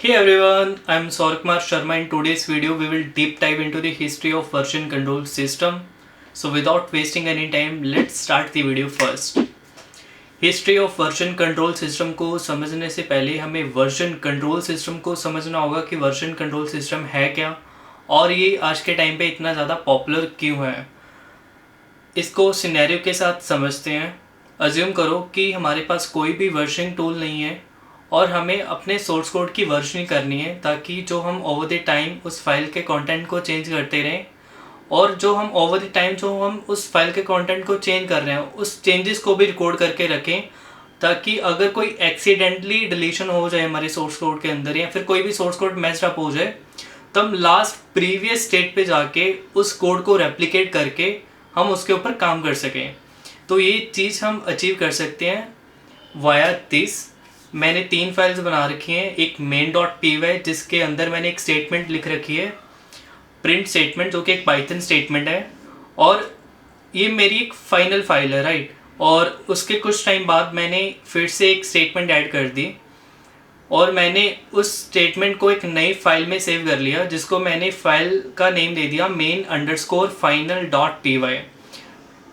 Hey everyone, I'm Saurkumar Sharma. In today's video, we will deep dive into the history of version control system. So without wasting any time, let's start the video first. History of version control system को समझने से पहले हमें version control system को समझना होगा कि version control system है क्या और ये आज के टाइम पे इतना ज़्यादा पॉपुलर क्यों है। इसको सिनेरियो के साथ समझते हैं। अज्यूम करो कि हमारे पास कोई भी वर्जनिंग टूल नहीं है और हमें अपने सोर्स कोड की वर्जनिंग करनी है ताकि जो हम ओवर द टाइम उस फाइल के कंटेंट को चेंज करते रहें और जो हम ओवर द टाइम जो हम उस फाइल के कंटेंट को चेंज कर रहे हैं उस चेंजेस को भी रिकॉर्ड करके रखें ताकि अगर कोई एक्सीडेंटली डिलीशन हो जाए हमारे सोर्स कोड के अंदर या फिर कोई भी सोर्स कोड मैस्ड अप हो जाए तो हम लास्ट प्रीवियस स्टेट पे जाके उस कोड को रेप्लिकेट करके हम उसके ऊपर काम कर सकें। तो ये चीज़ हम अचीव कर सकते हैं वाया दिस। मैंने 3 फाइल्स बना रखी हैं। एक main.py जिसके अंदर मैंने एक स्टेटमेंट लिख रखी है, प्रिंट स्टेटमेंट, जो कि एक पाइथन स्टेटमेंट है, और ये मेरी एक फाइनल फाइल है, राइट। और उसके कुछ टाइम बाद मैंने फिर से एक स्टेटमेंट ऐड कर दी और मैंने उस स्टेटमेंट को एक नई फाइल में सेव कर लिया जिसको मैंने फाइल का नेम दे दिया main_final.py।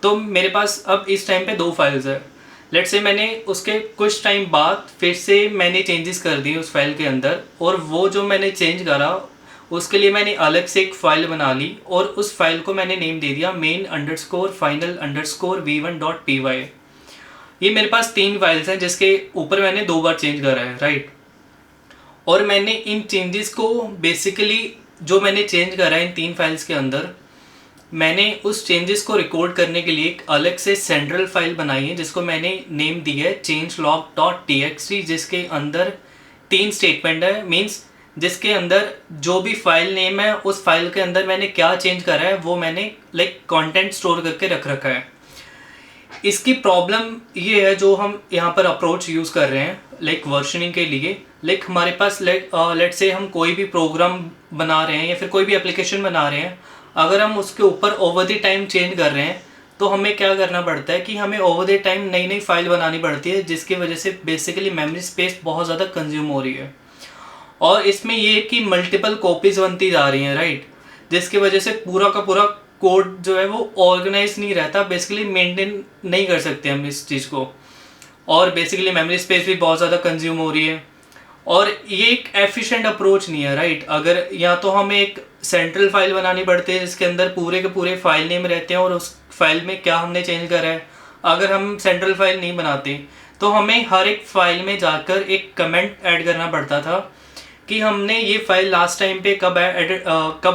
तो मेरे पास अब इस टाइम पे 2 फाइल्स है। लेट्स से मैंने उसके कुछ टाइम बाद फिर से मैंने चेंजेस कर दिए उस फाइल के अंदर और वो जो मैंने चेंज करा उसके लिए मैंने अलग से एक फ़ाइल बना ली और उस फाइल को मैंने नेम दे दिया main_final_v1.py। ये मेरे पास 3 फाइल्स हैं जिसके ऊपर मैंने 2 बार चेंज करा है, राइट। और मैंने इन चेंजेस को बेसिकली जो मैंने चेंज करा है इन 3 फाइल्स के अंदर, मैंने उस चेंजेस को रिकॉर्ड करने के लिए एक अलग से सेंट्रल फाइल बनाई है जिसको मैंने नेम दी है changelog.txt, जिसके अंदर 3 स्टेटमेंट है। मींस जिसके अंदर जो भी फाइल नेम है उस फाइल के अंदर मैंने क्या चेंज करा है वो मैंने कंटेंट स्टोर करके रख रखा है। इसकी प्रॉब्लम ये है जो हम यहाँ पर अप्रोच यूज़ कर रहे हैं वर्जनिंग के लिए। हमारे पास लेट से हम कोई भी प्रोग्राम बना रहे हैं या फिर कोई भी एप्लीकेशन बना रहे हैं, अगर हम उसके ऊपर ओवर द टाइम चेंज कर रहे हैं तो हमें क्या करना पड़ता है कि हमें ओवर द टाइम नई नई फाइल बनानी पड़ती है जिसकी वजह से बेसिकली मेमोरी स्पेस बहुत ज़्यादा कंज्यूम हो रही है। और इसमें ये कि मल्टीपल कॉपीज बनती जा रही हैं, राइट, जिसकी वजह से पूरा का पूरा कोड जो है वो ऑर्गेनाइज नहीं रहता, बेसिकली मेंटेन नहीं कर सकते हम इस चीज़ को। और बेसिकली मेमोरी स्पेस भी बहुत ज़्यादा कंज्यूम हो रही है और ये एक एफिशिएंट अप्रोच नहीं है, राइट। अगर या तो हमें एक सेंट्रल फाइल बनानी पड़ती है जिसके अंदर पूरे के पूरे फाइल नेम रहते हैं और उस फाइल में क्या हमने चेंज करा है। अगर हम सेंट्रल फाइल नहीं बनाते तो हमें हर एक फाइल में जाकर एक कमेंट ऐड करना पड़ता था कि हमने ये फाइल लास्ट टाइम पे कब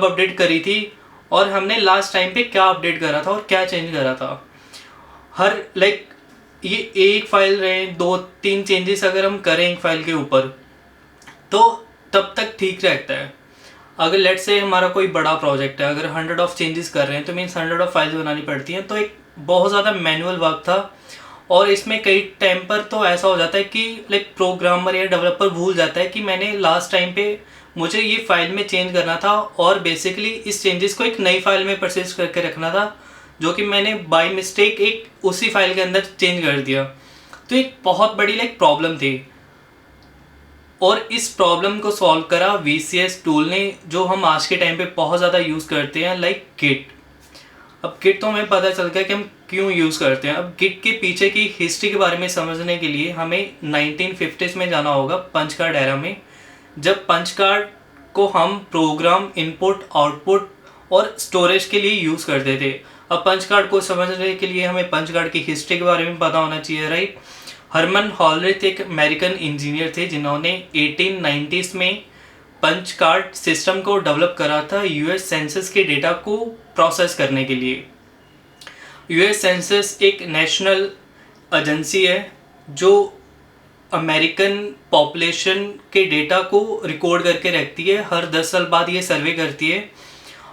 अपडेट करी थी और हमने लास्ट टाइम पे क्या अपडेट करा था और क्या चेंज करा था। हर ये एक फाइल रहे 2-3 चेंजेस अगर हम करें एक फाइल के ऊपर तो तब तक ठीक रहता है। अगर लेट्स से हमारा कोई बड़ा प्रोजेक्ट है, अगर 100 ऑफ चेंजेस कर रहे हैं तो मीन्स 100 ऑफ फाइल्स बनानी पड़ती हैं, तो एक बहुत ज़्यादा मैनुअल वर्क था। और इसमें कई टाइम पर तो ऐसा हो जाता है कि प्रोग्रामर या डेवलपर भूल जाता है कि मैंने लास्ट टाइम पे मुझे ये फाइल में चेंज करना था और बेसिकली इस चेंजेस को एक नई फाइल में परसिस्ट करके रखना था, जो कि मैंने बाय मिस्टेक एक उसी फाइल के अंदर चेंज कर दिया। तो एक बहुत बड़ी प्रॉब्लम थी और इस प्रॉब्लम को सॉल्व करा VCS टूल ने, जो हम आज के टाइम पे बहुत ज़्यादा यूज़ करते हैं, गिट। अब गिट तो हमें पता चल गया कि हम क्यों यूज़ करते हैं। अब गिट के पीछे की हिस्ट्री के बारे में समझने के लिए हमें 1950s में जाना होगा, पंच कार्ड एरा में, जब पंच कार्ड को हम प्रोग्राम इनपुट आउटपुट और स्टोरेज के लिए यूज़ करते थे। अब पंच कार्ड को समझने के लिए हमें पंच कार्ड की हिस्ट्री के बारे में पता होना चाहिए, राइट। हरमन हॉलरिथ एक अमेरिकन इंजीनियर थे जिन्होंने 1890s में पंच कार्ड सिस्टम को डेवलप करा था US सेंसस के डेटा को प्रोसेस करने के लिए। US सेंसस एक नेशनल एजेंसी है जो अमेरिकन पॉपुलेशन के डेटा को रिकॉर्ड करके रखती है। हर 10 साल बाद ये सर्वे करती है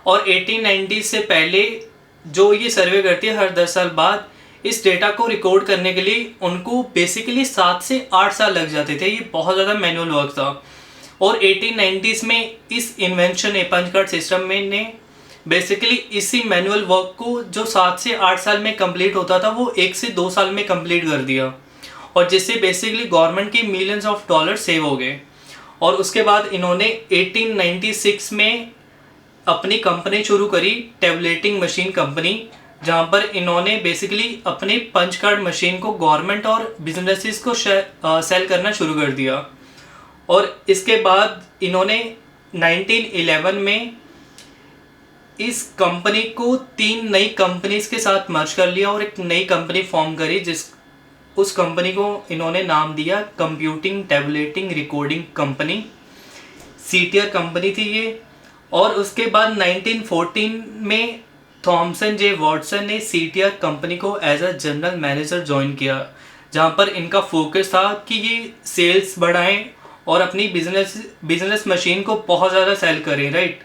और 1890 से पहले जो ये सर्वे करती है हर 10 साल बाद, इस डेटा को रिकॉर्ड करने के लिए उनको बेसिकली 7 से 8 साल लग जाते थे। ये बहुत ज़्यादा मैनुअल वर्क था और 1890s में इस इन्वेंशन ने, पंच कार्ड सिस्टम में ने बेसिकली इसी मैनुअल वर्क को जो 7 से 8 साल में कंप्लीट होता था वो 1 से 2 साल में कंप्लीट कर दिया और जिससे बेसिकली गवर्नमेंट के मिलियंस ऑफ डॉलर सेव हो गए। और उसके बाद इन्होंने 1896 में अपनी कंपनी शुरू करी, टेबलेटिंग मशीन कंपनी, जहाँ पर इन्होंने बेसिकली अपने पंच कार्ड मशीन को गवर्नमेंट और बिजनेसेस को सेल करना शुरू कर दिया। और इसके बाद इन्होंने 1911 में इस कंपनी को 3 नई कंपनीज के साथ मर्ज कर लिया और एक नई कंपनी फॉर्म करी, उस कंपनी को इन्होंने नाम दिया computing tabulating recording company, CTR company थी ये। और उसके बाद 1914 में थॉमसन जे वॉटसन ने सीटीआर कंपनी को as a general manager join किया, जहाँ पर इनका फोकस था कि ये सेल्स बढ़ाएं और अपनी बिजनेस मशीन को बहुत ज़्यादा सेल करें, राइट।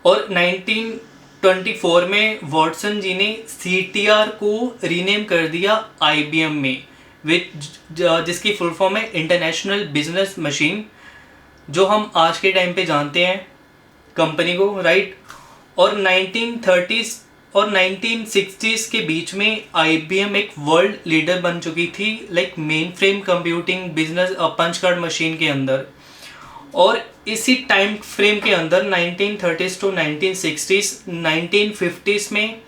और 1924 में वॉटसन जी ने सीटीआर को रीनेम कर दिया आईबीएम में, जिसकी फुल फॉर्म है इंटरनेशनल बिजनेस मशीन, जो हम आज के टाइम पे जानते हैं कंपनी को, राइट। और 1930s और 1960s के बीच में आईबीएम एक वर्ल्ड लीडर बन चुकी थी, like mainframe computing business punch card machine के अंदर। और इसी टाइम फ्रेम के अंदर 1930s टू 1960s 1950s में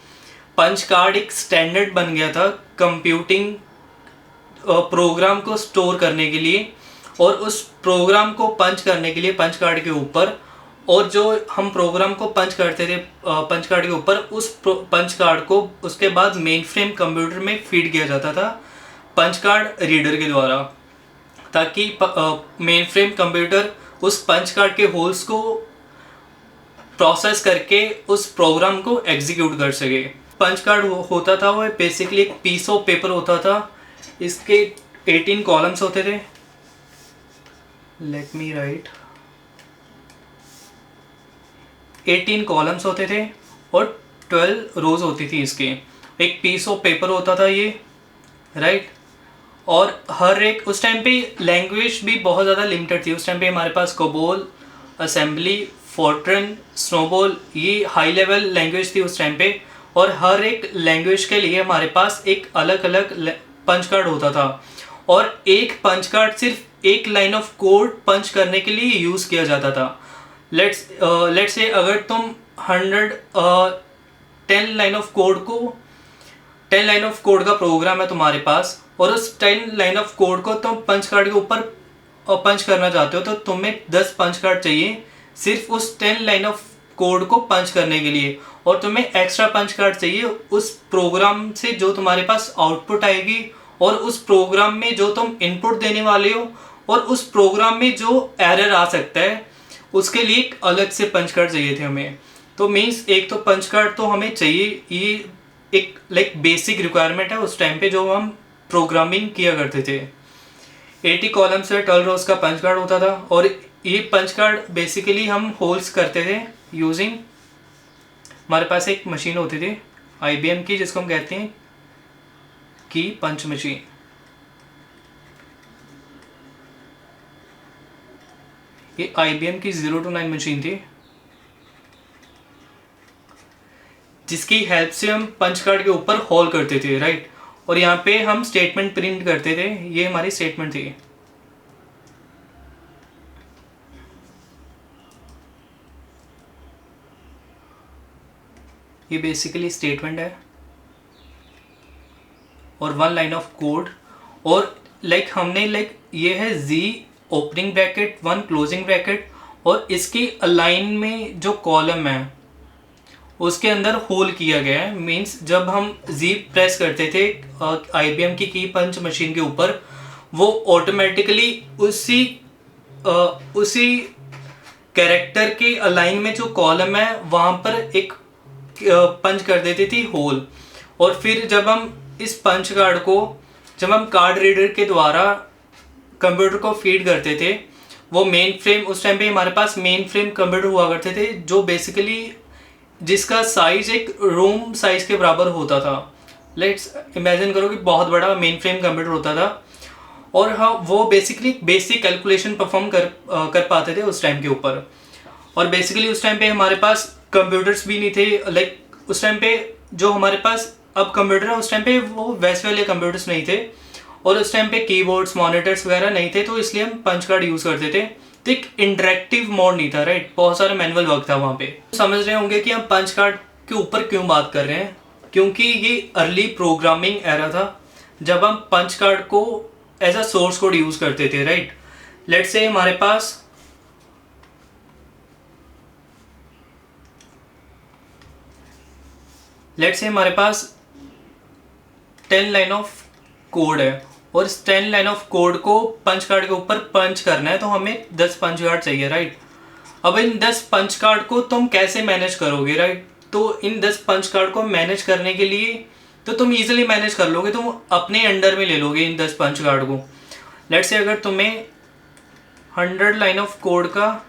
पंच कार्ड एक स्टैंडर्ड बन गया था कंप्यूटिंग प्रोग्राम को स्टोर करने के लिए, और उस प्रोग्राम को पंच करने के लिए पंच कार्ड के ऊपर, और जो हम प्रोग्राम को पंच करते थे पंच कार्ड के ऊपर, उस पंच कार्ड को उसके बाद मेन फ्रेम कंप्यूटर में फीड किया जाता था पंच कार्ड रीडर के द्वारा, ताकि मेन फ्रेम कंप्यूटर उस पंच कार्ड के होल्स को प्रोसेस करके उस प्रोग्राम को एग्जीक्यूट कर सके। पंच कार्ड होता था वो बेसिकली एक पीस ऑफ पेपर होता था, इसके 18 कॉलम्स होते थे, लेट मी राइट, 18 कॉलम्स होते थे और 12 रोज होती थी इसके, एक पीस ऑफ पेपर होता था ये, राइट। और हर एक उस टाइम पे लैंग्वेज भी बहुत ज़्यादा लिमिटेड थी। उस टाइम पे हमारे पास कोबोल, असेंबली, फोर्ट्रन, स्नोबॉल, ये हाई लेवल लैंग्वेज थी उस टाइम पे, और हर एक लैंग्वेज के लिए हमारे पास एक अलग अलग पंच कार्ड होता था, और एक पंच कार्ड सिर्फ एक लाइन ऑफ कोड पंच करने के लिए यूज़ किया जाता था। लेट्स से अगर तुम 10 लाइन ऑफ कोड का प्रोग्राम है तुम्हारे पास, और उस 10 लाइन ऑफ कोड को तुम पंच कार्ड के ऊपर पंच करना चाहते हो, तो तुम्हें 10 पंच कार्ड चाहिए सिर्फ उस 10 लाइन ऑफ कोड को पंच करने के लिए, और तुम्हें एक्स्ट्रा पंच कार्ड चाहिए उस प्रोग्राम से जो तुम्हारे पास आउटपुट आएगी, और उस प्रोग्राम में जो तुम इनपुट देने वाले हो, और उस प्रोग्राम में जो एरर आ सकता है उसके लिए एक अलग से पंच कार्ड चाहिए थे हमें। तो मीन्स एक तो पंच कार्ड तो हमें चाहिए, ये एक लाइक बेसिक रिक्वायरमेंट है उस टाइम पे जो हम प्रोग्रामिंग किया करते थे। 80 कॉलम से 12 रोज का पंच कार्ड होता था, और ये पंच कार्ड बेसिकली हम होल्स करते थे यूजिंग, हमारे पास एक मशीन होती थी आईबीएम की जिसको हम कहते हैं की पंच मशीन। ये आईबीएम की 0 to 9 मशीन थी, जिसकी हेल्प से हम पंच कार्ड के ऊपर होल करते थे, राइट। और यहाँ पे हम स्टेटमेंट प्रिंट करते थे, ये हमारी स्टेटमेंट थी। ये बेसिकली स्टेटमेंट है और 1 लाइन ऑफ कोड, और हमने ये है जी ओपनिंग ब्रैकेट 1 क्लोजिंग ब्रैकेट, और इसकी अलाइन में जो कॉलम है उसके अंदर होल किया गया है। मींस जब हम जी प्रेस करते थे आईबीएम की पंच मशीन के ऊपर, वो ऑटोमेटिकली उसी कैरेक्टर के अलाइन में जो कॉलम है वहाँ पर एक पंच कर देती थी होल। और फिर जब हम इस पंच कार्ड को जब हम कार्ड रीडर के द्वारा कंप्यूटर को फीड करते थे, वो मेन फ्रेम, उस टाइम पे हमारे पास मेन फ्रेम कंप्यूटर हुआ करते थे जो बेसिकली जिसका साइज एक रूम साइज के बराबर होता था। लेट्स इमेजिन करो कि बहुत बड़ा मेन फ्रेम कंप्यूटर होता था, और हाँ वो बेसिकली बेसिक कैलकुलेशन परफॉर्म कर पाते थे उस टाइम के ऊपर। और बेसिकली उस टाइम पे हमारे पास कंप्यूटर्स भी नहीं थे, उस टाइम पे जो हमारे पास अब कंप्यूटर है उस टाइम पे वो वैसे वाले कंप्यूटर्स नहीं थे, और उस टाइम पे कीबोर्ड्स मॉनिटर्स वगैरह नहीं थे, तो इसलिए हम पंच कार्ड यूज़ करते थे। तो एक इंटरेक्टिव मोड नहीं था, राइट, बहुत सारा मैनुअल वर्क था वहाँ पे। समझ रहे होंगे कि हम पंच कार्ड के ऊपर क्यों बात कर रहे हैं, क्योंकि ये अर्ली प्रोग्रामिंग एरा था जब हम पंच कार्ड को as a source code use करते थे, राइट। लेट्स से हमारे पास हमारे पास 10 लाइन ऑफ कोड है और इस 10 लाइन ऑफ कोड को पंच कार्ड के ऊपर पंच करना है, तो हमें 10 पंच कार्ड चाहिए, राइट। अब इन 10 पंच कार्ड को तुम कैसे मैनेज करोगे, राइट। तो इन 10 पंच कार्ड को मैनेज करने के लिए तो तुम इजीली मैनेज कर लोगे, तुम अपने अंडर में ले लोगे इन 10 पंच कार्ड को। लेट्स से अगर तुम्हें 100 लाइन ऑफ कोड का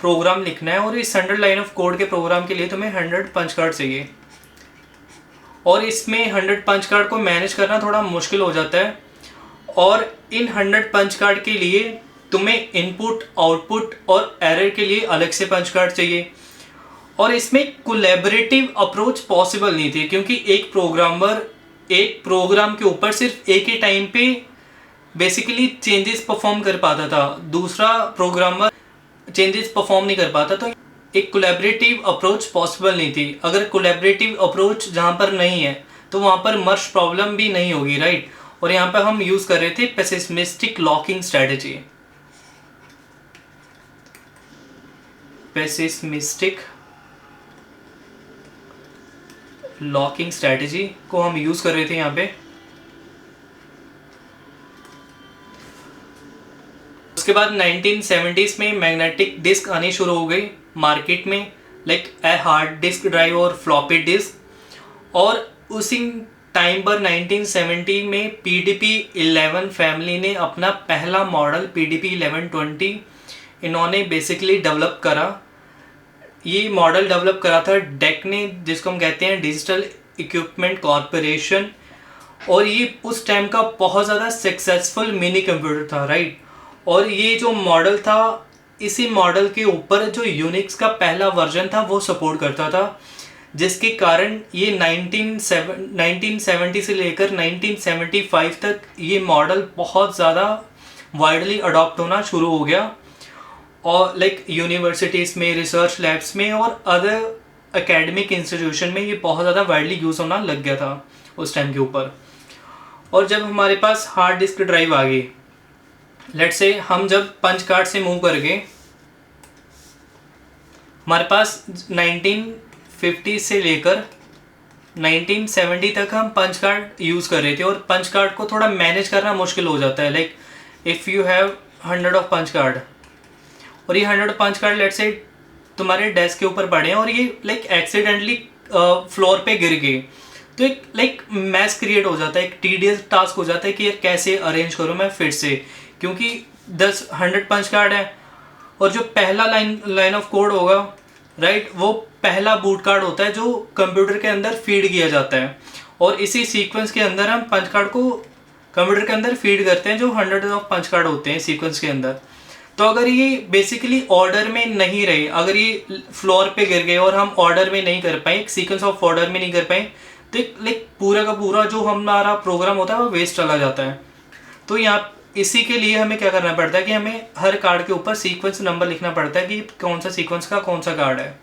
प्रोग्राम लिखना है और इस 100 लाइन ऑफ कोड के प्रोग्राम के लिए तुम्हें 100 पंच कार्ड चाहिए, और इसमें 100 पंच कार्ड को मैनेज करना थोड़ा मुश्किल हो जाता है। और इन 100 पंच कार्ड के लिए तुम्हें इनपुट, आउटपुट और एरर के लिए अलग से पंच कार्ड चाहिए, और इसमें कोलैबोरेटिव अप्रोच पॉसिबल नहीं थी, क्योंकि एक प्रोग्रामर एक प्रोग्राम के ऊपर सिर्फ एक ही टाइम पे बेसिकली चेंजेस परफॉर्म कर पाता था, दूसरा प्रोग्रामर चेंजेस परफॉर्म नहीं कर पाता। तो एक कोलैबोरेटिव अप्रोच पॉसिबल नहीं थी। अगर कोलैबोरेटिव अप्रोच जहाँ पर नहीं है तो वहाँ पर मर्ज प्रॉब्लम भी नहीं होगी, राइट। और यहाँ पर हम यूज़ कर रहे थे pessimistic locking strategy. Pessimistic locking strategy को हम यूज़ कर रहे थे यहाँ पे। उसके बाद 1970s में मैग्नेटिक डिस्क आनी शुरू हो गई मार्केट में, like a hard disk drive और फ्लॉपी डिस्क। और उसी टाइम पर 1970 में PDP-11 फैमिली ने अपना पहला मॉडल PDP-1120 इन्होंने बेसिकली डेवलप करा। ये मॉडल डेवलप करा था डेक ने, जिसको हम कहते हैं डिजिटल इक्विपमेंट कॉरपोरेशन। और ये उस टाइम का बहुत ज़्यादा सक्सेसफुल मिनी कंप्यूटर था, राइट। और ये जो मॉडल था, इसी मॉडल के ऊपर जो यूनिक्स का पहला वर्जन था वो सपोर्ट करता था, जिसके कारण ये 1970 से लेकर 1975 तक ये मॉडल बहुत ज़्यादा वाइडली अडॉप्ट होना शुरू हो गया। और लाइक यूनिवर्सिटीज़ में, रिसर्च लैब्स में और अदर एकेडमिक इंस्टीट्यूशन में ये बहुत ज़्यादा वाइडली यूज़ होना लग गया था उस टाइम के ऊपर। और जब हमारे पास हार्ड डिस्क ड्राइव आ गई, लेट्स से हम जब पंच कार्ड से मूव कर गए, हमारे पास 1950 से लेकर 1970 तक हम पंच कार्ड यूज़ कर रहे थे। और पंच कार्ड को थोड़ा मैनेज करना मुश्किल हो जाता है, like if you have 100 of punch card, और ये 100 पंच कार्ड लेट्स से तुम्हारे डेस्क के ऊपर पड़े हैं और ये लाइक एक्सीडेंटली फ्लोर पे गिर गए, तो एक लाइक मैस क्रिएट हो जाता है, एक टीडियस टास्क हो जाता है कि यार कैसे अरेंज करूँ मैं फिर से, क्योंकि 100 पंच कार्ड है। और जो पहला लाइन ऑफ कोड होगा, राइट, वो पहला बूट कार्ड होता है जो कंप्यूटर के अंदर फीड किया जाता है, और इसी सीक्वेंस के अंदर हम पंच कार्ड को कंप्यूटर के अंदर फीड करते हैं, जो 100 ऑफ पंच कार्ड होते हैं सीक्वेंस के अंदर। तो अगर ये बेसिकली ऑर्डर में नहीं रहे, अगर ये फ्लोर पे गिर गए और हम ऑर्डर में नहीं कर पाए, सीक्वेंस ऑफ ऑर्डर में नहीं कर पाए, तो लाइक पूरा का पूरा जो हमारा प्रोग्राम होता है वो वेस्ट चला जाता है। तो यहाँ इसी के लिए हमें क्या करना पड़ता है कि हमें हर कार्ड के ऊपर सीक्वेंस नंबर लिखना पड़ता है कि कौन सा सीक्वेंस का कौन सा कार्ड है।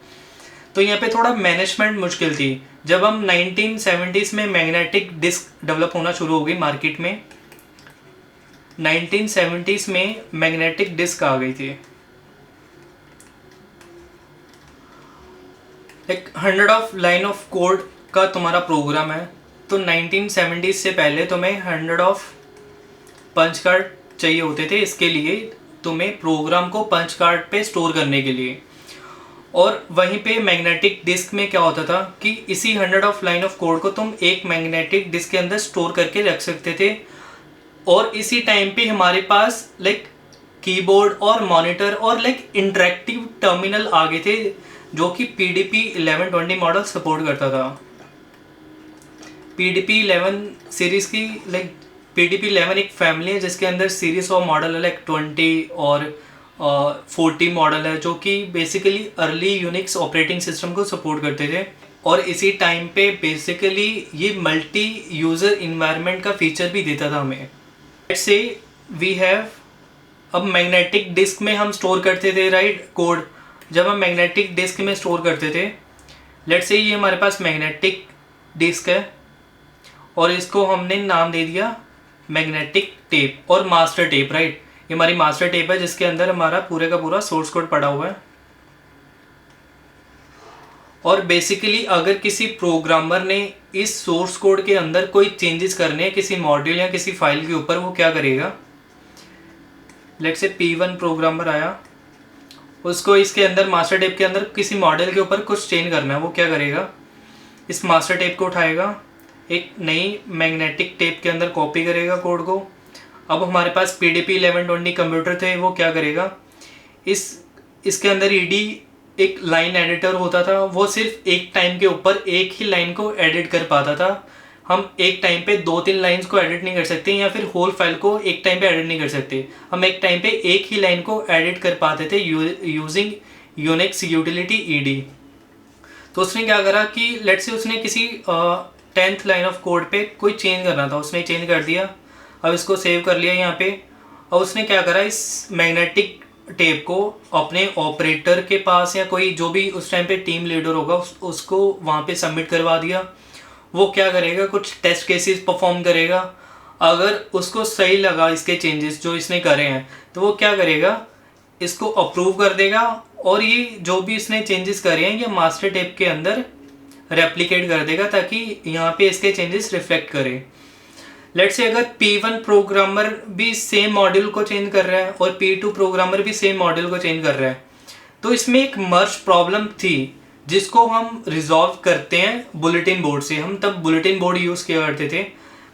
तो यहाँ पे थोड़ा मैनेजमेंट मुश्किल थी। जब हम 1970s में मैग्नेटिक डिस्क डेवलप होना शुरू हो गई मार्केट में, 1970s में मैग्नेटिक डिस्क आ गई थी। एक 100 ऑफ लाइन ऑफ कोड का तुम्हारा प्रोग्राम है, तो 1970s से पहले तुम्हें 100 ऑफ पंच कार्ड चाहिए होते थे, इसके लिए तुम्हें प्रोग्राम को पंच कार्ड पे स्टोर करने के लिए। और वहीं पे मैग्नेटिक डिस्क में क्या होता था कि इसी 100 ऑफ लाइन ऑफ कोड को तुम एक मैग्नेटिक डिस्क के अंदर स्टोर करके रख सकते थे। और इसी टाइम पे हमारे पास लाइक कीबोर्ड और मॉनिटर और लाइक इंटरेक्टिव टर्मिनल आ गए थे, जो कि PDP-1120 मॉडल सपोर्ट करता था। PDP-11 सीरीज़ की लाइक PDP-11 एक फैमिली है जिसके अंदर सीरीज ऑफ मॉडल है, लाइक 20 और 40 मॉडल है, जो कि basically early Unix operating system को सपोर्ट करते थे। और इसी टाइम पे बेसिकली ये मल्टी यूज़र इन्वायरमेंट का फीचर भी देता था हमें। लेट्स से वी हैव, अब मैग्नेटिक डिस्क में हम स्टोर करते थे राइट कोड। जब हम मैग्नेटिक डिस्क में स्टोर करते थे, लेट्स से ये हमारे पास मैग्नेटिक डिस्क है और इसको हमने नाम दे दिया मैग्नेटिक टेप और मास्टर टेप, राइट। ये हमारी मास्टर टेप है जिसके अंदर हमारा पूरे का पूरा सोर्स कोड पड़ा हुआ है। और बेसिकली अगर किसी प्रोग्रामर ने इस सोर्स कोड के अंदर कोई चेंजेस करने हैं किसी मॉड्यूल या किसी फाइल के ऊपर, वो क्या करेगा, लेट्स से P1 प्रोग्रामर आया, उसको इसके अंदर मास्टर टेप के अंदर किसी मॉडल के ऊपर कुछ चेंज करना है, वो क्या करेगा, इस मास्टर टेप को उठाएगा, एक नई मैग्नेटिक टेप के अंदर कॉपी करेगा कोड को। अब हमारे पास PDP 1120 कंप्यूटर थे, वो क्या करेगा, इसके अंदर एक लाइन एडिटर होता था, वो सिर्फ एक टाइम के ऊपर एक ही लाइन को एडिट कर पाता था। हम एक टाइम पे 2-3 लाइंस को एडिट नहीं कर सकते या फिर होल फाइल को एक टाइम पे एडिट नहीं कर सकते। हम एक टाइम पे एक ही लाइन को एडिट कर पाते थे यूजिंग यूनिक्स यूटिलिटी ED। तो उसने क्या करा कि लेट्स से उसने किसी 10th लाइन ऑफ कोड पे कोई चेंज करना था, उसने चेंज कर दिया। अब इसको सेव कर लिया यहाँ पे, और उसने क्या करा, इस मैग्नेटिक टेप को अपने ऑपरेटर के पास या कोई जो भी उस टाइम पे टीम लीडर होगा उसको वहाँ पे सबमिट करवा दिया। वो क्या करेगा, कुछ टेस्ट केसेस परफॉर्म करेगा। अगर उसको सही लगा इसके चेंजेस जो इसने करे हैं, तो वो क्या करेगा, इसको अप्रूव कर देगा और ये जो भी इसने चेंजेस करे हैं ये मास्टर टेप के अंदर रेप्लिकेट कर देगा ताकि यहाँ पे इसके चेंजेस रिफ्लेक्ट करें। लेट्स से अगर P1 प्रोग्रामर भी सेम मॉड्यूल को चेंज कर रहा है और P2 प्रोग्रामर भी सेम मॉड्यूल को चेंज कर रहा है, तो इसमें एक मर्ज प्रॉब्लम थी जिसको हम रिजॉल्व करते हैं बुलेटिन बोर्ड से। हम तब बुलेटिन बोर्ड यूज़ किया करते थे।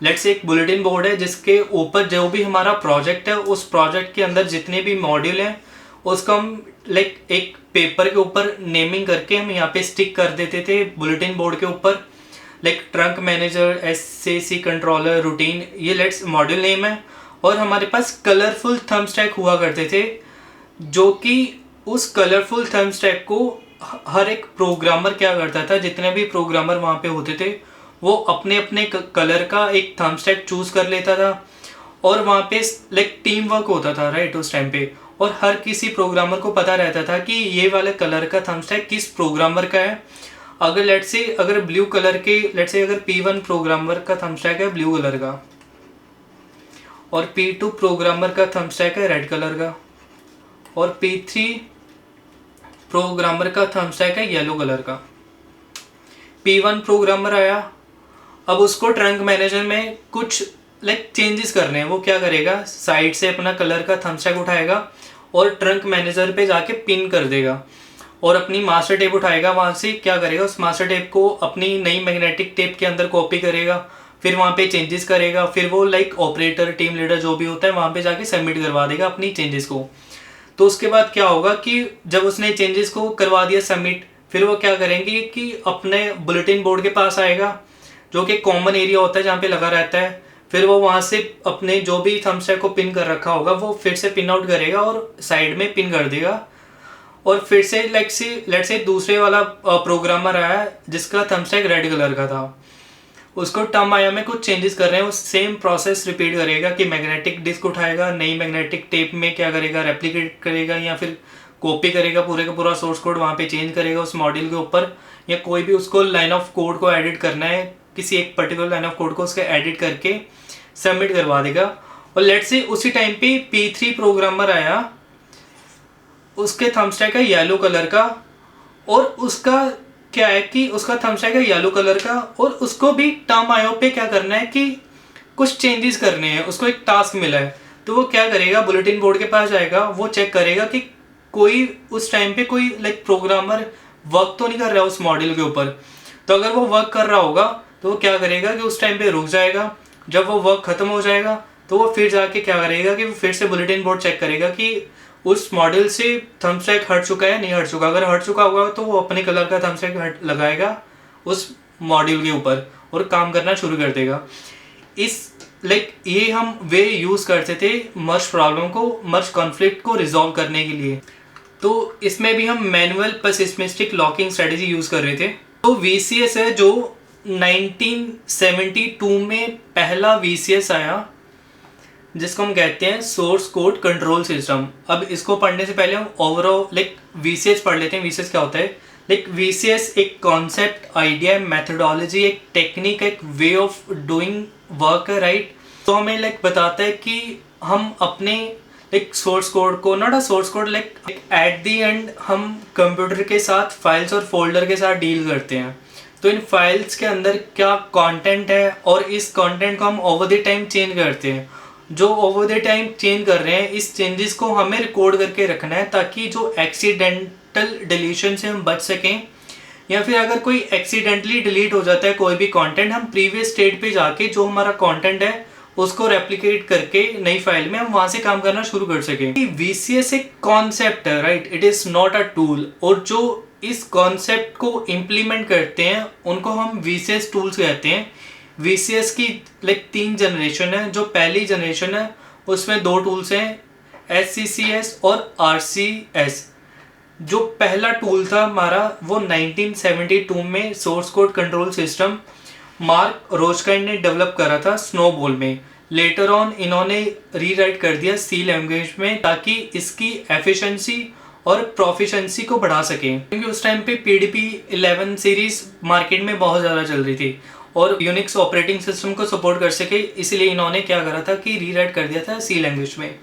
लेट्स से एक बुलेटिन बोर्ड है जिसके ऊपर जो भी हमारा प्रोजेक्ट है, उस प्रोजेक्ट के अंदर जितने भी मॉड्यूल हैं उसको हम एक पेपर के ऊपर नेमिंग करके हम यहाँ पे स्टिक कर देते थे बुलेटिन बोर्ड के ऊपर। Trunk manager, SAC controller, routine, ये लेट्स मॉड्यूल नेम है। और हमारे पास कलरफुल थंब स्टैक हुआ करते थे, जो कि उस कलरफुल थंब स्टैक को हर एक प्रोग्रामर क्या करता था, जितने भी प्रोग्रामर वहाँ पे होते थे वो अपने अपने कलर का एक थंब स्टैक चूज कर लेता था और वहाँ पे टीम वर्क होता था राइट उस टाइम पे। और हर किसी प्रोग्रामर को पता रहता था कि ये वाले कलर का थंब स्टैक किस प्रोग्रामर का है। अगर ब्लू कलर के अगर P1 प्रोग्रामर का थंब स्टैक है ब्लू कलर का और P2 प्रोग्रामर का थंब स्टैक है रेड कलर का और P3 प्रोग्रामर का थंब स्टैक है येलो कलर का। P1 प्रोग्रामर आया, अब उसको ट्रंक मैनेजर में कुछ चेंजेस करने हैं। वो क्या करेगा, साइड से अपना कलर का थंब स्टैक उठाएगा और ट्रंक मैनेजर पे जाके पिन कर देगा और अपनी मास्टर टेप उठाएगा, वहाँ से क्या करेगा, उस मास्टर टेप को अपनी नई मैग्नेटिक टेप के अंदर कॉपी करेगा, फिर वहाँ पे चेंजेस करेगा, फिर वो ऑपरेटर, टीम लीडर जो भी होता है वहाँ पे जाके सबमिट करवा देगा अपनी चेंजेस को। तो उसके बाद क्या होगा कि जब उसने चेंजेस को करवा दिया सबमिट, फिर वो क्या करेंगे कि अपने बुलेटिन बोर्ड के पास आएगा जो कि कॉमन एरिया होता है जहाँ पे लगा रहता है। फिर वो वहाँ से अपने जो भी थंब स्टैक को पिन कर रखा होगा वो फिर से पिन आउट करेगा और साइड में पिन कर देगा। और फिर से लेट्स से दूसरे वाला प्रोग्रामर आया जिसका थंब स्टैक रेड कलर का था, उसको टर्म आया में कुछ चेंजेस कर रहे हैं, वो सेम प्रोसेस रिपीट करेगा कि मैग्नेटिक डिस्क उठाएगा, नई मैग्नेटिक टेप में क्या करेगा, रेप्लिकेट करेगा या फिर कॉपी करेगा पूरे का पूरा सोर्स कोड, वहाँ पे चेंज करेगा उस मॉड्यूल के ऊपर, या कोई भी उसको लाइन ऑफ कोड को एडिट करना है, किसी एक पर्टिकुलर लाइन ऑफ कोड को उसका एडिट करके सबमिट करवा देगा। और लेट्स से उसी टाइम पे P3 प्रोग्रामर आया, उसके थंब स्टैक है येलो कलर का और उसका क्या है कि उसका थंब स्टैक है येलो कलर का और उसको भी टर्म आयो पे क्या करना है कि कुछ चेंजेस करने हैं, उसको एक टास्क मिला है। तो वो क्या करेगा, बुलेटिन बोर्ड के पास जाएगा, वो चेक करेगा कि कोई उस टाइम पे कोई प्रोग्रामर वर्क तो नहीं कर रहा है उस मॉड्यूल के ऊपर। तो अगर वो वर्क कर रहा होगा तो वो क्या करेगा कि उस टाइम पे रुक जाएगा, जब वो वर्क खत्म हो जाएगा तो वो फिर जाके क्या करेगा कि वो फिर से बुलेटिन बोर्ड चेक करेगा कि उस मॉडल से थंब स्टैक हट चुका है नहीं हट चुका। अगर हट चुका होगा तो वो अपने कलर का थंब स्टैक लगाएगा उस मॉड्यूल के ऊपर और काम करना शुरू कर देगा। इस ये हम वे यूज़ करते थे मर्ज प्रॉब्लम को, मर्ज कॉन्फ्लिक्ट को रिजॉल्व करने के लिए। तो इसमें भी हम manual persistent locking strategy use कर रहे थे। तो VCS है जो 1972 में पहला VCS आया, जिसको हम कहते हैं सोर्स कोड कंट्रोल सिस्टम। अब इसको पढ़ने से पहले हम ओवरऑल लाइक VCS पढ़ लेते हैं। VCS क्या होता है? लाइक VCS एक कॉन्सेप्ट, आइडिया, मेथोडोलॉजी, एक टेक्निक, एक वे ऑफ डूइंग वर्क है, राइट। तो हमें लाइक बताता है कि हम अपने लाइक सोर्स कोड को, not a source code, like at the and हम कंप्यूटर के साथ फाइल्स और फोल्डर के साथ डील करते हैं। तो इन फाइल्स के अंदर क्या कंटेंट है और इस कंटेंट को हम ओवर द टाइम चेंज करते हैं। जो ओवर द टाइम चेंज कर रहे हैं, इस चेंजेस को हमें रिकॉर्ड करके रखना है ताकि जो एक्सीडेंटल डिलीशन से हम बच सकें, या फिर अगर कोई एक्सीडेंटली डिलीट हो जाता है कोई भी कंटेंट, हम प्रीवियस स्टेट पे जाके जो हमारा कंटेंट है उसको रेप्लिकेट करके नई फाइल में हम वहां से काम करना शुरू कर सकें। VCS एक कॉन्सेप्ट है, right, it is not a tool. और जो इस कॉन्सेप्ट को इम्प्लीमेंट करते हैं उनको हम VCS टूल्स कहते हैं। VCS की लाइक 3 जनरेशन है। जो पहली जनरेशन है उसमें 2 टूल्स हैं, SCCS और RCS। जो पहला टूल था हमारा वो 1972 में source code control system Marc Rochkind ने डेवलप करा था स्नोबॉल में। लेटर ऑन इन्होंने रीराइट कर दिया C लैंग्वेज में ताकि इसकी एफिशिएंसी और प्रोफिशिएंसी को बढ़ा सकें, क्योंकि उस टाइम पे PDP 11 सीरीज मार्केट में बहुत ज़्यादा चल रही थी और यूनिक्स ऑपरेटिंग सिस्टम को सपोर्ट कर सके, इसलिए इन्होंने क्या करा था कि रीराइट कर दिया था C लैंग्वेज में।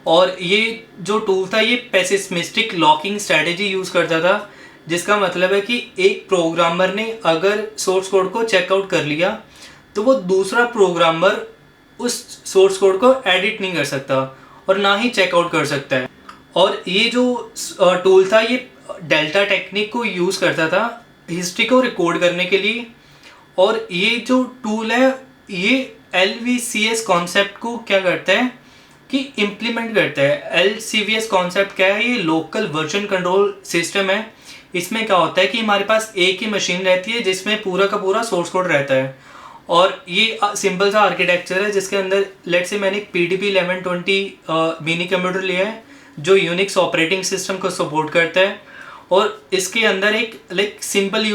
और ये जो टूल था ये पेसिमिस्टिक लॉकिंग स्ट्रेटेजी यूज़ करता था, जिसका मतलब है कि एक प्रोग्रामर ने अगर सोर्स कोड को चेकआउट कर लिया तो वो दूसरा प्रोग्रामर उस सोर्स कोड को एडिट नहीं कर सकता और ना ही चेकआउट कर सकता है। और ये जो टूल था ये डेल्टा टेक्निक को यूज़ करता था हिस्ट्री को रिकॉर्ड करने के लिए। और ये जो टूल है ये LVCS कॉन्सेप्ट को क्या करता है कि इम्प्लीमेंट करता है। LCVS कॉन्सेप्ट क्या है? ये लोकल वर्जन कंट्रोल सिस्टम है। इसमें क्या होता है कि हमारे पास एक ही मशीन रहती है जिसमें पूरा का पूरा सोर्स कोड रहता है, और ये सिंपल सा आर्किटेक्चर है जिसके अंदर लेट से मैंने एक PDP 1120 मिनी कंप्यूटर लिया है जो यूनिक्स ऑपरेटिंग सिस्टम को सपोर्ट करता है, और इसके अंदर एक लाइक सिंपल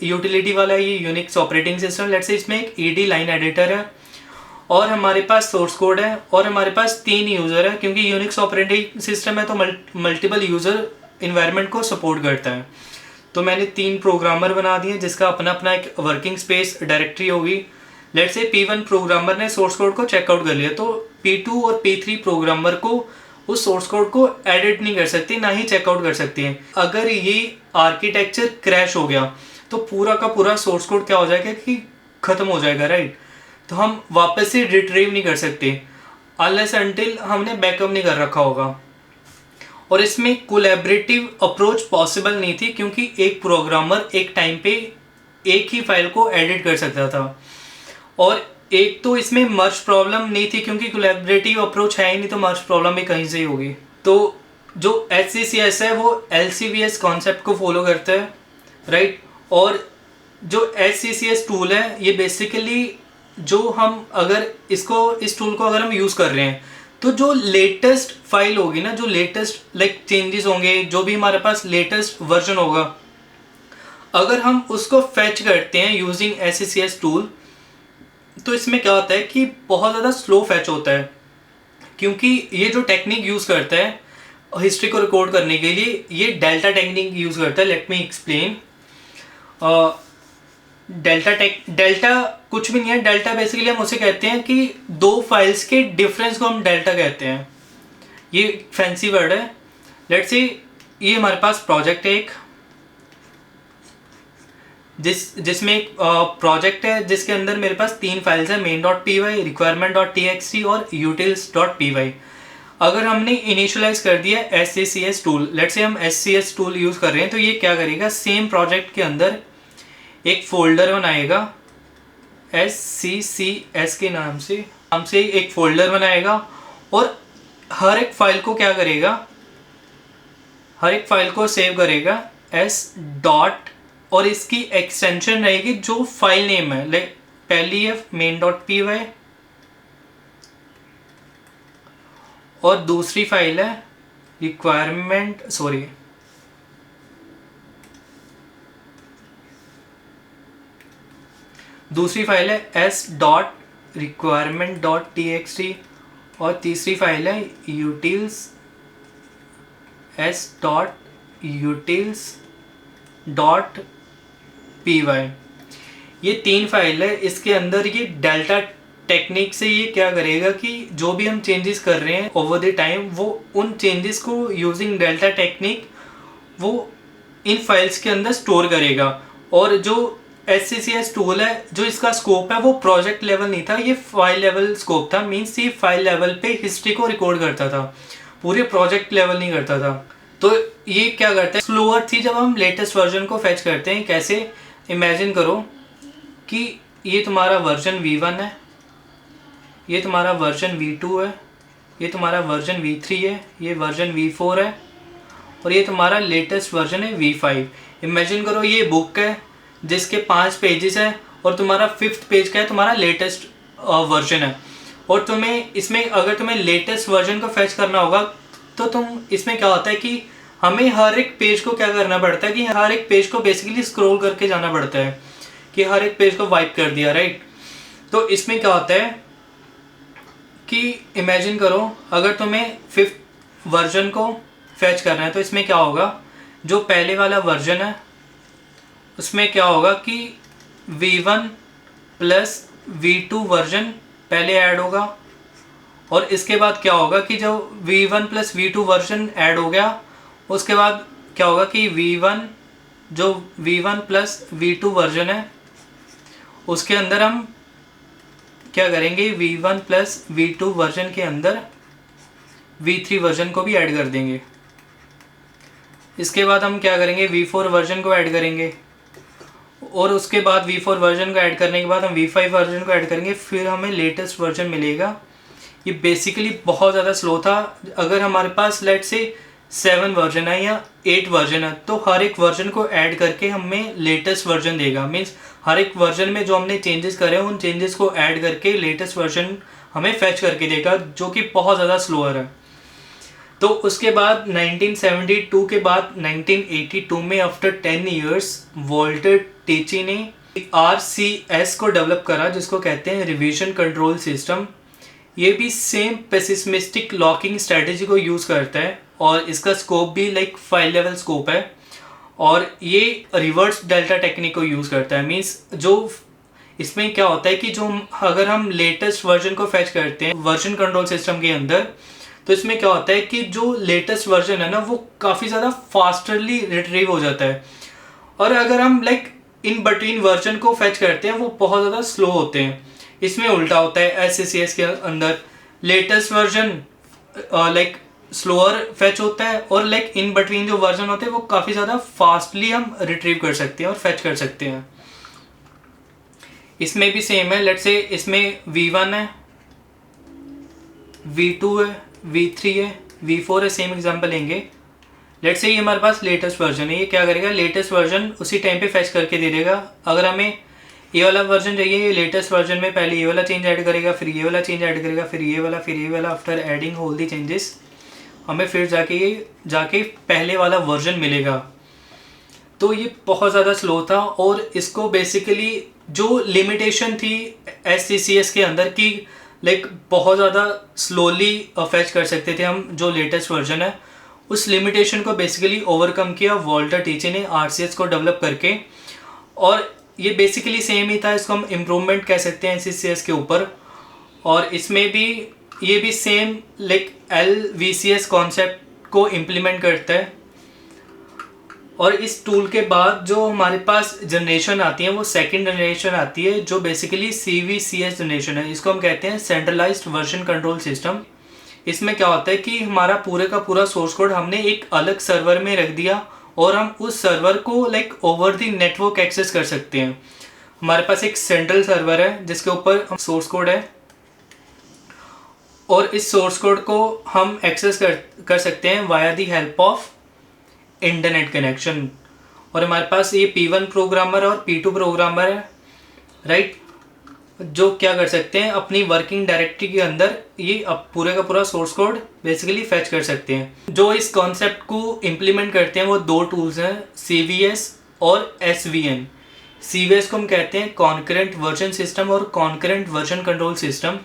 यूटिलिटी वाला ये यूनिक्स ऑपरेटिंग सिस्टम। लेट से इसमें एक ED लाइन एडिटर है और हमारे पास सोर्स कोड है और हमारे पास 3 यूज़र है, क्योंकि यूनिक्स ऑपरेटिंग सिस्टम है तो मल्टीपल यूज़र इन्वायरमेंट को सपोर्ट करता है। तो मैंने 3 प्रोग्रामर बना दिए जिसका अपना अपना एक वर्किंग स्पेस डायरेक्टरी होगी। लेट से P1 प्रोग्रामर ने सोर्स कोड को चेकआउट कर लिया, तो P2 और P3 प्रोग्रामर को उस सोर्स कोड को एडिट नहीं कर सकते, ना ही चेकआउट कर सकते हैं। अगर ये आर्किटेक्चर क्रैश हो गया तो पूरा का पूरा सोर्स कोड क्या हो जाएगा कि ख़त्म हो जाएगा, राइट। तो हम वापस से रिट्रीव नहीं कर सकते अनलेस अनटिल हमने बैकअप नहीं कर रखा होगा। और इसमें कोलैबोरेटिव अप्रोच पॉसिबल नहीं थी, क्योंकि एक प्रोग्रामर एक टाइम पे एक ही फाइल को एडिट कर सकता था। और एक तो इसमें मर्ज प्रॉब्लम नहीं थी, क्योंकि कोलैबोरेटिव अप्रोच है ही नहीं, तो मर्ज प्रॉब्लम भी कहीं से ही होगी। तो जो SCCS है वो LCVS कॉन्सेप्ट को फॉलो करता है, राइट। और जो SCCS टूल है ये बेसिकली जो हम अगर इस टूल को अगर हम यूज़ कर रहे हैं तो जो लेटेस्ट फाइल होगी ना, जो लेटेस्ट लाइक चेंजेस होंगे, जो भी हमारे पास लेटेस्ट वर्जन होगा, अगर हम उसको फेच करते हैं यूजिंग SCCS टूल, तो इसमें क्या होता है कि बहुत ज़्यादा स्लो फेच होता है, क्योंकि ये जो टेक्निक यूज़ करता है हिस्ट्री को रिकॉर्ड करने के लिए, ये डेल्टा टेक्निक यूज़ करता है। Let me explain. डेल्टा कुछ भी नहीं है। डेल्टा बेसिकली हम उसे कहते हैं कि 2 फाइल्स के डिफरेंस को हम डेल्टा कहते हैं। ये फैंसी वर्ड है। लेट्स से ये हमारे पास प्रोजेक्ट है एक, जिसमें एक प्रोजेक्ट है जिसके अंदर मेरे पास 3 फाइल्स हैं, main.py, requirement.txt और utils.py। अगर हमने इनिशियलाइज कर दिया SCCS टूल, लेट्स से हम SCCS टूल यूज़ कर रहे हैं, तो ये क्या करेगा, सेम प्रोजेक्ट के अंदर एक फोल्डर बनाएगा SCCS के नाम से एक फोल्डर बनाएगा, और हर एक फाइल को क्या करेगा, हर एक फाइल को सेव करेगा S डॉट, और इसकी एक्सटेंशन रहेगी जो फाइल नेम है। लाइक पहली है main.py और दूसरी फाइल है दूसरी फाइल है S dot requirement dot T X T, और तीसरी फाइल है utils S dot utils dot P Y. ये 3 फाइल है। इसके अंदर ये डेल्टा टेक्निक से ये क्या करेगा कि जो भी हम चेंजेस कर रहे हैं ओवर द टाइम, वो उन चेंजेस को यूजिंग डेल्टा टेक्निक वो इन फाइल्स के अंदर स्टोर करेगा। और जो SCCS टूल है, जो इसका स्कोप है वो प्रोजेक्ट लेवल नहीं था, ये फाइल लेवल स्कोप था। मीन्स ये फाइल लेवल पे हिस्ट्री को रिकॉर्ड करता था, पूरे प्रोजेक्ट लेवल नहीं करता था। तो ये क्या करता है, स्लोअर थी जब हम लेटेस्ट वर्जन को फेच करते हैं। कैसे, इमेजिन करो कि ये तुम्हारा वर्जन V1 है, ये तुम्हारा वर्जन V2 है, ये तुम्हारा वर्जन V3 है, ये वर्जन V4 है, और ये तुम्हारा लेटेस्ट वर्जन है V5। इमेजिन करो ये बुक है जिसके 5 पेजेस हैं और तुम्हारा 5th पेज का है तुम्हारा लेटेस्ट वर्जन है। और तुम्हें इसमें अगर तुम्हें लेटेस्ट वर्जन को फेच करना होगा तो तुम इसमें क्या होता है कि हमें हर एक पेज को क्या करना पड़ता है कि हर एक पेज को बेसिकली स्क्रॉल करके जाना पड़ता है कि हर एक पेज को वाइप कर दिया, राइट। तो इसमें क्या होता है कि इमेजिन करो अगर तुम्हें 5th वर्जन को फेच करना है तो इसमें क्या होगा, जो पहले वाला वर्जन है उसमें क्या होगा कि V1 प्लस V2 वर्जन पहले ऐड होगा, और इसके बाद क्या होगा कि जो V1 plus V2 version add हो गया उसके बाद क्या होगा कि V1 प्लस V2 वर्जन है उसके अंदर हम क्या करेंगे, V1 प्लस V2 वर्जन के अंदर V3 वर्जन को भी ऐड कर देंगे। इसके बाद हम क्या करेंगे, V4 वर्जन को ऐड करेंगे, और उसके बाद V4 वर्जन को ऐड करने के बाद हम V5 वर्जन को ऐड करेंगे, फिर हमें लेटेस्ट वर्जन मिलेगा। ये बेसिकली बहुत ज़्यादा स्लो था। अगर हमारे पास लेट से 7 वर्जन है या 8 वर्जन है तो हर एक वर्जन को ऐड करके हमें लेटेस्ट वर्जन देगा। मीन्स हर एक वर्जन में जो हमने चेंजेस करे हैं उन चेंजेस को ऐड करके लेटेस्ट वर्जन हमें फेच करके देगा, जो कि बहुत ज़्यादा स्लोअर है। तो उसके बाद 1972 के बाद 1982 में आफ्टर 10 ईयर्स वॉल्टर टेची ने RCS को डेवलप करा, जिसको कहते हैं रिवीजन कंट्रोल सिस्टम। ये भी सेम पेसिमिस्टिक लॉकिंग स्ट्रेटेजी को यूज़ करता है और इसका स्कोप भी लाइक फाइल लेवल स्कोप है, और ये रिवर्स डेल्टा टेक्निक को यूज़ करता है। मीन्स जो इसमें क्या होता है कि जो अगर हम लेटेस्ट वर्जन को फेच करते हैं वर्जन कंट्रोल सिस्टम के अंदर, तो इसमें क्या होता है कि जो लेटेस्ट वर्जन है ना वो काफ़ी ज़्यादा फास्टरली रिट्रीव हो जाता है, और अगर हम लाइक इन बिटवीन वर्जन को फेच करते हैं वो बहुत ज़्यादा स्लो होते हैं। इसमें उल्टा होता है, SCCS के अंदर latest version like slower fetch होता है, और लाइक इन बिटवीन जो वर्जन होते हैं वो काफ़ी ज़्यादा फास्टली हम रिट्रीव कर सकते हैं और फेच कर सकते हैं। इसमें भी सेम है। लेट से इसमें V1 है, V2 है, V3 है, V4 है। सेम एग्जांपल लेंगे। लेट से ये हमारे पास लेटेस्ट वर्जन है, ये क्या करेगा, लेटेस्ट वर्जन उसी टाइम पे फेच करके दे देगा। अगर हमें ये वाला वर्जन चाहिए, ये लेटेस्ट वर्जन में पहले ये वाला चेंज ऐड करेगा, फिर ये वाला चेंज ऐड करेगा, फिर ये वाला, फिर ये वाला। After adding all the changes हमें फिर जाके पहले वाला वर्जन मिलेगा। तो ये बहुत ज़्यादा स्लो था, और इसको बेसिकली जो लिमिटेशन थी SCCS के अंदर की लाइक बहुत ज़्यादा स्लोली फेच कर सकते थे हम जो लेटेस्ट वर्जन है, उस लिमिटेशन को बेसिकली ओवरकम किया वॉल्टर टीची ने RCS को डेवलप करके। और ये बेसिकली सेम ही था, इसको हम इम्प्रूवमेंट कह सकते हैं SCCS के ऊपर। और इसमें भी ये भी सेम लाइक LVCS कॉन्सेप्ट को इम्प्लीमेंट करता है। और इस टूल के बाद जो हमारे पास जनरेशन आती है वो सेकंड जनरेशन आती है, जो बेसिकली CVCS जनरेशन है। इसको हम कहते हैं सेंट्रलाइज्ड वर्जन कंट्रोल सिस्टम। इसमें क्या होता है कि हमारा पूरे का पूरा सोर्स कोड हमने एक अलग सर्वर में रख दिया, और हम उस सर्वर को like over the network access कर सकते हैं। हमारे पास एक सेंट्रल सर्वर है जिसके ऊपर सोर्स कोड है, और इस सोर्स कोड को हम एक्सेस कर सकते हैं via the help of internet connection. और हमारे पास ये P1 प्रोग्रामर और P2 प्रोग्रामर है, राइट, जो क्या कर सकते हैं अपनी वर्किंग डायरेक्टरी के अंदर ये अब पूरे का पूरा सोर्स कोड बेसिकली फेच कर सकते हैं। जो इस कॉन्सेप्ट को इम्प्लीमेंट करते हैं वो 2 टूल्स हैं, CVS और SVN। CVS को हम कहते हैं कॉन्करेंट वर्जन सिस्टम और कॉन्करेंट वर्जन कंट्रोल सिस्टम।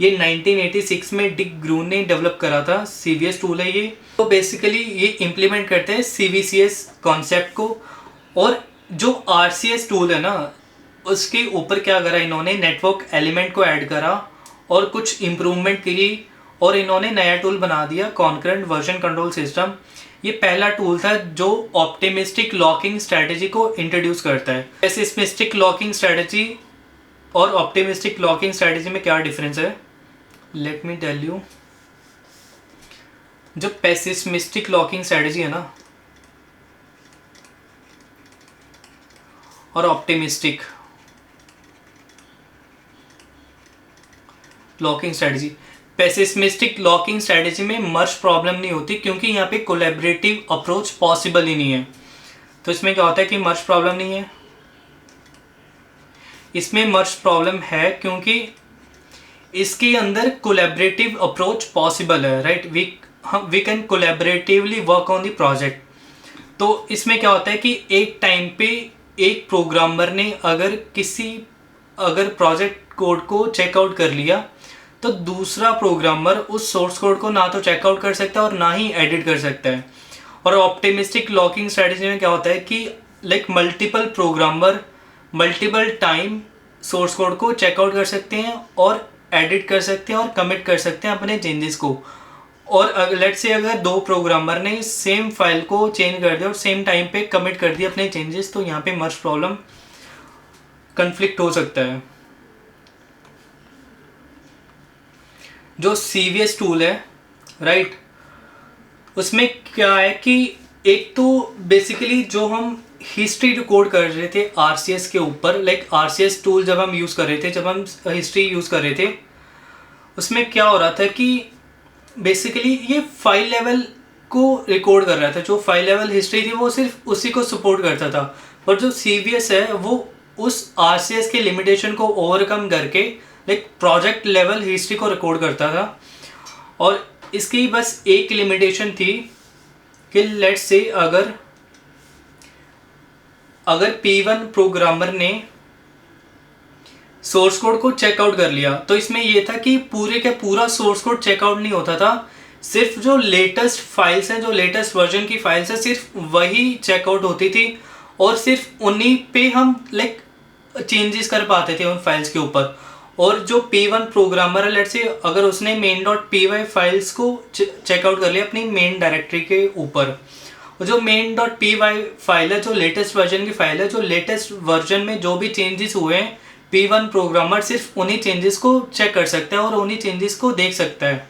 ये 1986 में डिक ग्रून ने डेवलप करा था। CVS टूल है ये। तो बेसिकली ये इम्प्लीमेंट करते हैं CVCS कॉन्सेप्ट को। और जो RCS टूल है ना, उसके ऊपर क्या करा इन्होंने, नेटवर्क एलिमेंट को ऐड करा और कुछ इम्प्रूवमेंट करी और इन्होंने नया टूल बना दिया कॉन्करेंट वर्जन कंट्रोल सिस्टम। ये पहला टूल था जो ऑप्टिमिस्टिक लॉकिंग स्ट्रेटेजी को इंट्रोड्यूस करता है। पेसिमिस्टिक लॉकिंग स्ट्रेटेजी और ऑप्टिमिस्टिक लॉकिंग स्ट्रेटेजी में क्या डिफरेंस है, लेट मी टेल यू। जो पेसिमिस्टिक लॉकिंग स्ट्रेटेजी है ना और optimistic locking strategy, pessimistic locking strategy में मर्ज प्रॉब्लम नहीं होती क्योंकि यहाँ पे कोलैबोरेटिव अप्रोच पॉसिबल ही नहीं है। तो इसमें क्या होता है कि मर्ज प्रॉब्लम नहीं है, इसमें मर्ज प्रॉब्लम है क्योंकि इसके अंदर कोलैबोरेटिव अप्रोच पॉसिबल है, right. We can collaboratively work on the project. तो इसमें क्या होता है कि एक टाइम पे एक प्रोग्रामर ने अगर प्रोजेक्ट कोड को चेकआउट कर लिया तो दूसरा प्रोग्रामर उस सोर्स कोड को ना तो चेकआउट कर सकता है और ना ही एडिट कर सकता है। और ऑप्टिमिस्टिक लॉकिंग स्ट्रेटजी में क्या होता है कि multiple programmer multiple time source code को चेकआउट कर सकते हैं और एडिट कर सकते हैं और कमिट कर सकते हैं अपने चेंजेस को। और लेट्स से अगर दो प्रोग्रामर ने सेम फाइल को चेंज कर दिया और सेम टाइम पे कमिट कर दिया अपने चेंजेस, तो यहाँ पे मर्ज प्रॉब्लम कन्फ्लिक्ट हो सकता है। जो CVS टूल है, राइट, उसमें क्या है कि एक तो बेसिकली जो हम हिस्ट्री रिकॉर्ड कर रहे थे RCS के ऊपर, RCS टूल जब हम यूज़ कर रहे थे, जब हम हिस्ट्री यूज़ कर रहे थे, उसमें क्या हो रहा था कि बेसिकली ये फाइल लेवल को रिकॉर्ड कर रहा था। जो फाइल लेवल हिस्ट्री थी वो सिर्फ उसी को सपोर्ट करता था, पर जो CVS है वो उस RCS के लिमिटेशन को ओवरकम करके प्रोजेक्ट लेवल हिस्ट्री को रिकॉर्ड करता था। और इसकी बस एक लिमिटेशन थी कि लेट्स से अगर P1 प्रोग्रामर ने सोर्स कोड को चेकआउट कर लिया, तो इसमें यह था कि पूरे का पूरा सोर्स कोड चेकआउट नहीं होता था, सिर्फ जो लेटेस्ट फाइल्स हैं, जो लेटेस्ट वर्जन की फाइल्स हैं, सिर्फ वही चेकआउट होती थी और सिर्फ उन्हीं पे हम चेंजेस कर पाते थे उन फाइल्स के ऊपर। और जो P1 प्रोग्रामर है, लेट्स से अगर उसने main.py फाइल्स को चेकआउट कर लिया अपनी मेन डायरेक्टरी के ऊपर, और जो main.py फाइल है, जो लेटेस्ट वर्जन की फाइल है, जो लेटेस्ट वर्जन में जो भी चेंजेस हुए हैं, P1 प्रोग्रामर सिर्फ उन्हीं चेंजेस को चेक कर सकता है और उन्हीं चेंजेस को देख सकता है।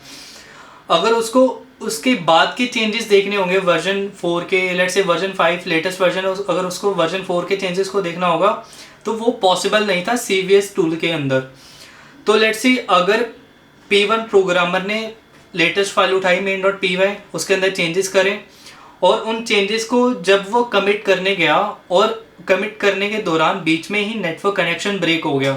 अगर उसको उसके बाद के चेंजेस देखने होंगे वर्जन 4 के, let's say version 5 latest version, अगर उसको वर्जन 4 के चेंजेस को देखना होगा तो वो पॉसिबल नहीं था CVS टूल के अंदर। तो लेट्स सी अगर P1 प्रोग्रामर ने लेटेस्ट फाइल उठाई main.py, उसके अंदर चेंजेस करें और उन चेंजेस को जब वो कमिट करने गया और कमिट करने के दौरान बीच में ही नेटवर्क कनेक्शन ब्रेक हो गया,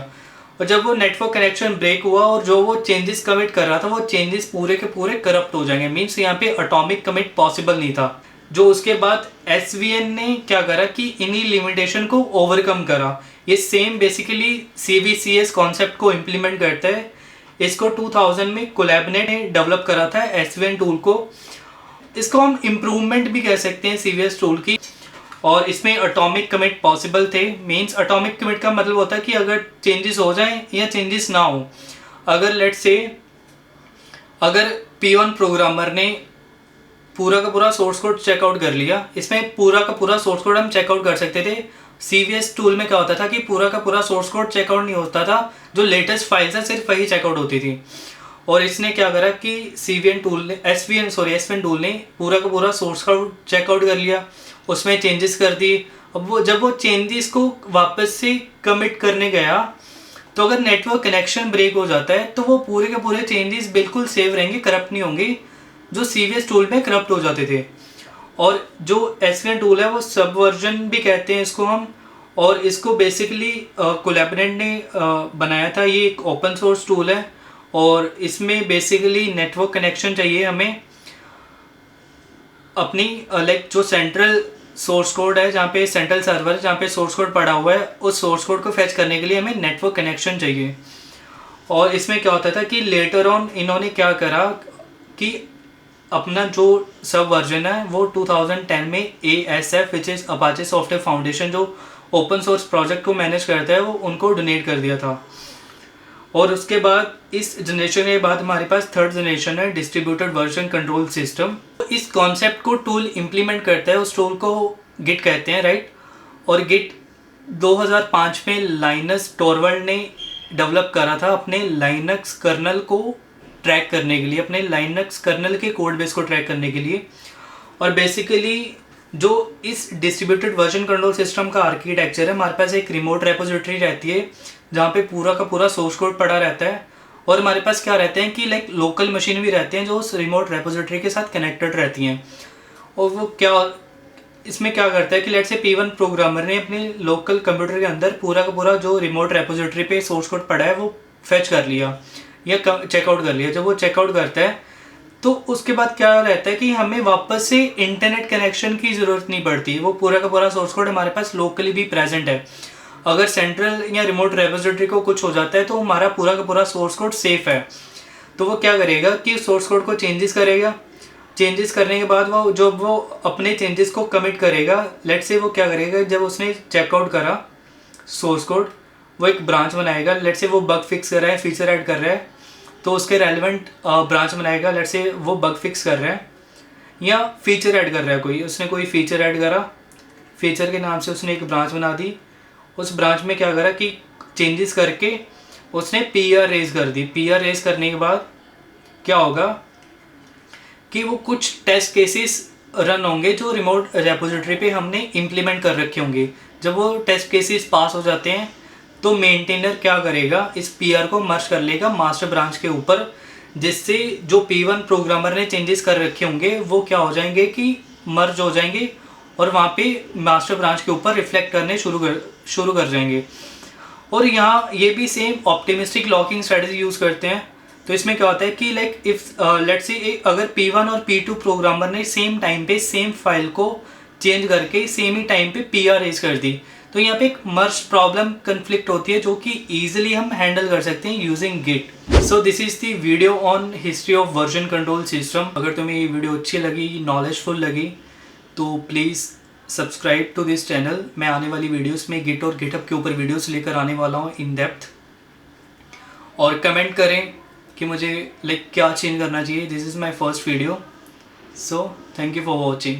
और जब वो नेटवर्क कनेक्शन ब्रेक हुआ और जो वो चेंजेस कमिट कर रहा था वो चेंजेस पूरे के पूरे करप्ट हो जाएंगे। मीन्स यहाँ पे एटॉमिक कमिट पॉसिबल नहीं था। जो उसके बाद SVN ने क्या करा कि इन्हीं लिमिटेशन को ओवरकम करा। ये सेम बेसिकली CVCS कॉन्सेप्ट को इम्प्लीमेंट करता है। इसको 2000 में कोलैबनेट ने डेवलप करा था SVN टूल को। इसको हम इम्प्रूवमेंट भी कह सकते हैं CVS टूल की। और इसमें एटॉमिक कमिट पॉसिबल थे। मीन्स एटॉमिक कमिट का मतलब होता है कि अगर चेंजेस हो जाएं या चेंजेस ना हो। अगर लेट्स से अगर P1 प्रोग्रामर ने पूरा का पूरा सोर्स कोड चेकआउट कर लिया, इसमें पूरा का पूरा सोर्स कोड हम चेकआउट कर सकते थे। CVS टूल में क्या होता था कि पूरा का पूरा सोर्स कोड चेकआउट नहीं होता था, जो लेटेस्ट फाइल्स हैं सिर्फ वही चेकआउट होती थी। और इसने क्या करा कि SVN टूल ने पूरा का पूरा सोर्स कोड चेकआउट कर लिया, उसमें चेंजेस कर दिए। अब जब वो चेंजेस को वापस से कमिट करने गया तो अगर नेटवर्क कनेक्शन ब्रेक हो जाता है तो वो पूरे के पूरे चेंजेस बिल्कुल सेव रहेंगे, करप्ट नहीं होंगे, जो CVS टूल में करप्ट हो जाते थे। और जो SVN टूल है वो सब वर्जन भी कहते हैं इसको हम, और इसको बेसिकली कोलैबोरेट ने बनाया था। ये एक ओपन सोर्स टूल है और इसमें बेसिकली नेटवर्क कनेक्शन चाहिए हमें अपनी जो सेंट्रल सोर्स कोड है जहाँ पे सेंट्रल सर्वर जहाँ पे सोर्स कोड पड़ा हुआ है, उस सोर्स कोड को फैच करने के लिए हमें नेटवर्क कनेक्शन चाहिए। और इसमें क्या होता था कि लेटर ऑन इन्होंने क्या करा कि अपना जो सब वर्जन है वो 2010 में ASF which is Apache software foundation जो ओपन सोर्स प्रोजेक्ट को मैनेज करता है वो उनको डोनेट कर दिया था। और उसके बाद इस जनरेशन के बाद हमारे पास थर्ड जनरेशन है डिस्ट्रीब्यूटेड वर्जन कंट्रोल सिस्टम। इस कॉन्सेप्ट को टूल इम्प्लीमेंट करता है, उस टूल को गिट कहते हैं, राइट। और गिट 2005 में लाइनस टॉरवल्ड ने डेवलप करा था अपने लाइनक्स कर्नल को ट्रैक करने के लिए, अपने लाइनक्स कर्नल के कोड बेस को ट्रैक करने के लिए। और बेसिकली जो इस डिस्ट्रीब्यूटेड वर्जन कंट्रोल सिस्टम का आर्किटेक्चर है, हमारे पास एक रिमोट रेपोजिटरी रहती है जहाँ पे पूरा का पूरा सोर्स कोड पड़ा रहता है। और हमारे पास क्या रहते हैं कि लाइक लोकल मशीन भी रहते हैं जो उस रिमोट रेपोजिटरी के साथ कनेक्टेड रहती हैं। और वो क्या इसमें क्या करता है कि लेट से P1 प्रोग्रामर ने अपने लोकल कंप्यूटर के अंदर पूरा का पूरा जो रिमोट रेपोजिटरी पे सोर्स कोड पड़ा है वो फेच कर लिया या चेकआउट कर लिया। जब वो चेकआउट करता है तो उसके बाद क्या रहता है कि हमें वापस से इंटरनेट कनेक्शन की ज़रूरत नहीं पड़ती, वो पूरा का पूरा सोर्स कोड हमारे पास लोकली भी प्रेजेंट है। अगर सेंट्रल या रिमोट रेपोजिटरी को कुछ हो जाता है तो हमारा पूरा का पूरा सोर्स कोड सेफ है। तो वो क्या करेगा कि सोर्स कोड को चेंजेस करेगा, चेंजेस करने के बाद वो जब वो अपने चेंजेस को कमिट करेगा, लेट से वो क्या करेगा जब उसने चेकआउट करा सोर्स कोड, वो एक ब्रांच बनाएगा। लेट से वो बग फिक्स कर रहा है, फीचर ऐड कर रहा है, तो उसके रेलिवेंट ब्रांच बनाएगा। लेट से वो बग फिक्स कर रहा है या फीचर ऐड कर रहा है, उसने कोई फीचर ऐड करा, फीचर के नाम से उसने एक ब्रांच बना दी। उस ब्रांच में क्या करा कि चेंजेस करके उसने PR रेज कर दी। PR रेज करने के बाद क्या होगा कि वो कुछ टेस्ट केसेस रन होंगे जो रिमोट रेपोजिटरी पे हमने इम्प्लीमेंट कर रखे होंगे। जब वो टेस्ट केसेस पास हो जाते हैं तो मेंटेनर क्या करेगा, इस PR को मर्ज कर लेगा मास्टर ब्रांच के ऊपर, जिससे जो P1 प्रोग्रामर ने चेंजेस कर रखे होंगे वो क्या हो जाएंगे कि मर्ज हो जाएंगे और वहाँ पे मास्टर ब्रांच के ऊपर रिफ्लेक्ट करने शुरू कर जाएंगे। और यहाँ ये भी same optimistic locking strategy use करते हैं। तो इसमें क्या होता है कि लाइक इफ लेट्स से अगर P1 और P2 प्रोग्रामर ने सेम टाइम पे सेम फाइल को चेंज करके सेम ही टाइम पे PR रेज कर दी, तो यहाँ पे एक मर्ज प्रॉब्लम कन्फ्लिक्ट होती है जो कि ईजिली हम हैंडल कर सकते हैं using Git. So this is the video on history of version control system. अगर तुम्हें ये वीडियो अच्छी लगी, नॉलेजफुल लगी, तो please subscribe to this channel. मैं आने वाली वीडियोस में गिट और गिटहब के ऊपर वीडियोस लेकर आने वाला हूँ इन डेप्थ। और कमेंट करें कि मुझे लाइक क्या चेंज करना चाहिए। This is my first video, so thank you for watching.